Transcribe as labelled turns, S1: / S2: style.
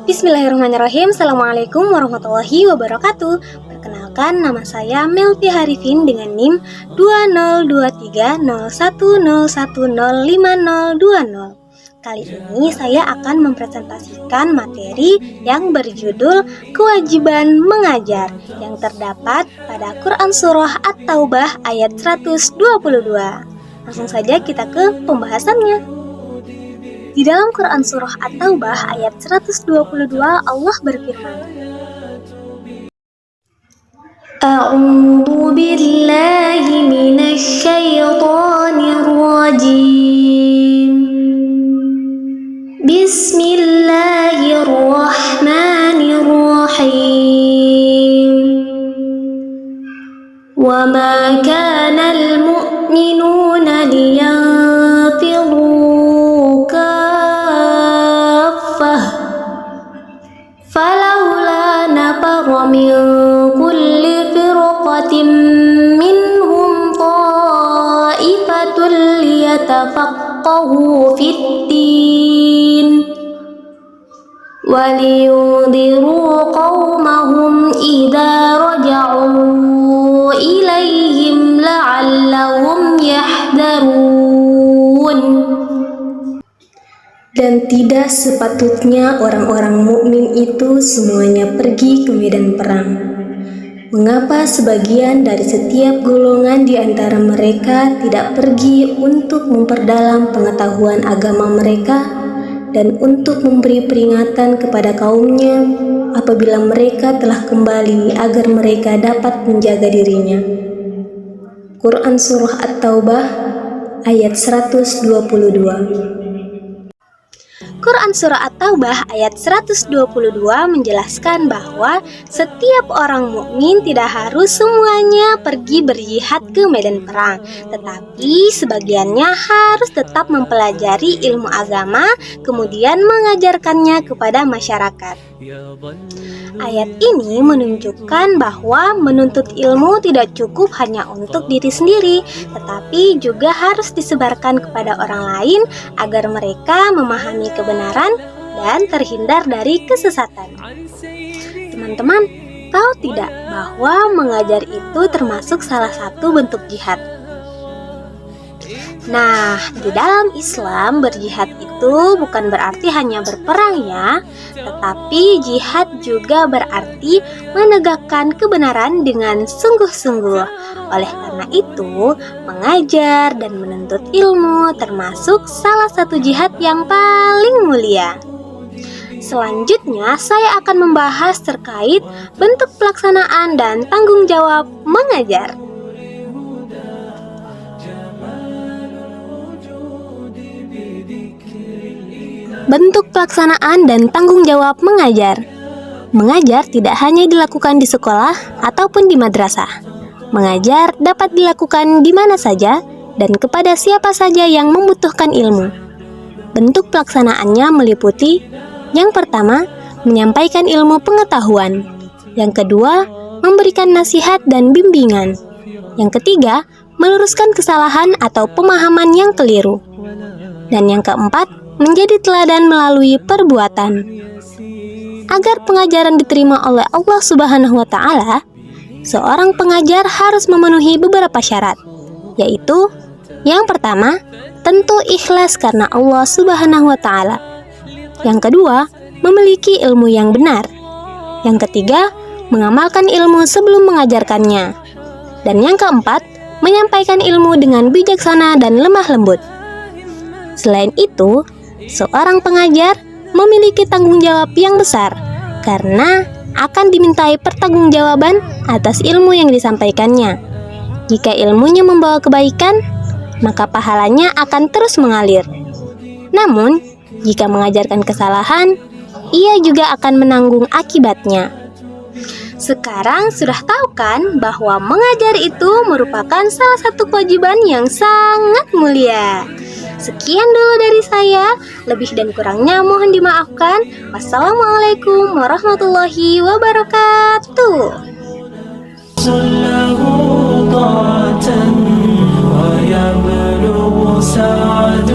S1: Bismillahirrahmanirrahim. Assalamualaikum warahmatullahi wabarakatuh. Perkenalkan, nama saya Melvi Harifin dengan NIM 20230101050020. Kali ini saya akan mempresentasikan materi yang berjudul Kewajiban Mengajar yang terdapat pada Quran Surah At-Taubah ayat 122. Langsung saja kita ke pembahasannya. Di dalam Quran Surah At-Taubah ayat 122 Allah berfirman, A'udzu billahi minasy syaithanir rajim. Bismillahirrahmanirrahim. Wa ma kana al-mu'minuna liyanfiru فلولا نفر من كل فرقة منهم طائفة ليتفقهوا في الدين ولينذروا قومهم إذا رجعوا إليهم لعلهم يحذرون. Dan tidak sepatutnya orang-orang mukmin itu semuanya pergi ke medan perang. Mengapa sebagian dari setiap golongan di antara mereka tidak pergi untuk memperdalam pengetahuan agama mereka dan untuk memberi peringatan kepada kaumnya apabila mereka telah kembali agar mereka dapat menjaga dirinya. Quran Surah At-Taubah ayat 122. Quran Surah At-Taubah ayat 122 menjelaskan bahwa setiap orang mukmin tidak harus semuanya pergi berjihad ke medan perang, tetapi sebagiannya harus tetap mempelajari ilmu agama, kemudian mengajarkannya kepada masyarakat. Ayat ini menunjukkan bahwa menuntut ilmu tidak cukup hanya untuk diri sendiri, tetapi juga harus disebarkan kepada orang lain agar mereka memahami kebenaran dan terhindar dari kesesatan. Teman-teman, tahu tidak bahwa mengajar itu termasuk salah satu bentuk jihad? Nah, di dalam Islam berjihad itu bukan berarti hanya berperang ya, tetapi jihad juga berarti menegakkan kebenaran dengan sungguh-sungguh. Oleh karena itu, mengajar dan menuntut ilmu termasuk salah satu jihad yang paling mulia. Selanjutnya, saya akan membahas terkait bentuk pelaksanaan dan tanggung jawab mengajar. Bentuk pelaksanaan dan tanggung jawab mengajar. Mengajar tidak hanya dilakukan di sekolah ataupun di madrasah. Mengajar dapat dilakukan di mana saja dan kepada siapa saja yang membutuhkan ilmu. Bentuk pelaksanaannya meliputi: yang pertama, menyampaikan ilmu pengetahuan. Yang kedua, memberikan nasihat dan bimbingan. Yang ketiga, meluruskan kesalahan atau pemahaman yang keliru. Dan yang keempat, menjadi teladan melalui perbuatan. Agar pengajaran diterima oleh Allah Subhanahu wa Ta'ala, seorang pengajar harus memenuhi beberapa syarat, yaitu: yang pertama, tentu ikhlas karena Allah Subhanahu wa Ta'ala. Yang kedua, memiliki ilmu yang benar. Yang ketiga, mengamalkan ilmu sebelum mengajarkannya. Dan yang keempat, menyampaikan ilmu dengan bijaksana dan lemah lembut. Selain itu, seorang pengajar memiliki tanggung jawab yang besar karena akan dimintai pertanggungjawaban atas ilmu yang disampaikannya. Jika ilmunya membawa kebaikan, maka pahalanya akan terus mengalir. Namun, jika mengajarkan kesalahan, ia juga akan menanggung akibatnya. Sekarang sudah tahu kan bahwa mengajar itu merupakan salah satu kewajiban yang sangat mulia. Sekian dulu dari saya, lebih dan kurangnya mohon dimaafkan. Wassalamualaikum warahmatullahi wabarakatuh.
S2: له طاعة ويبلغ سعد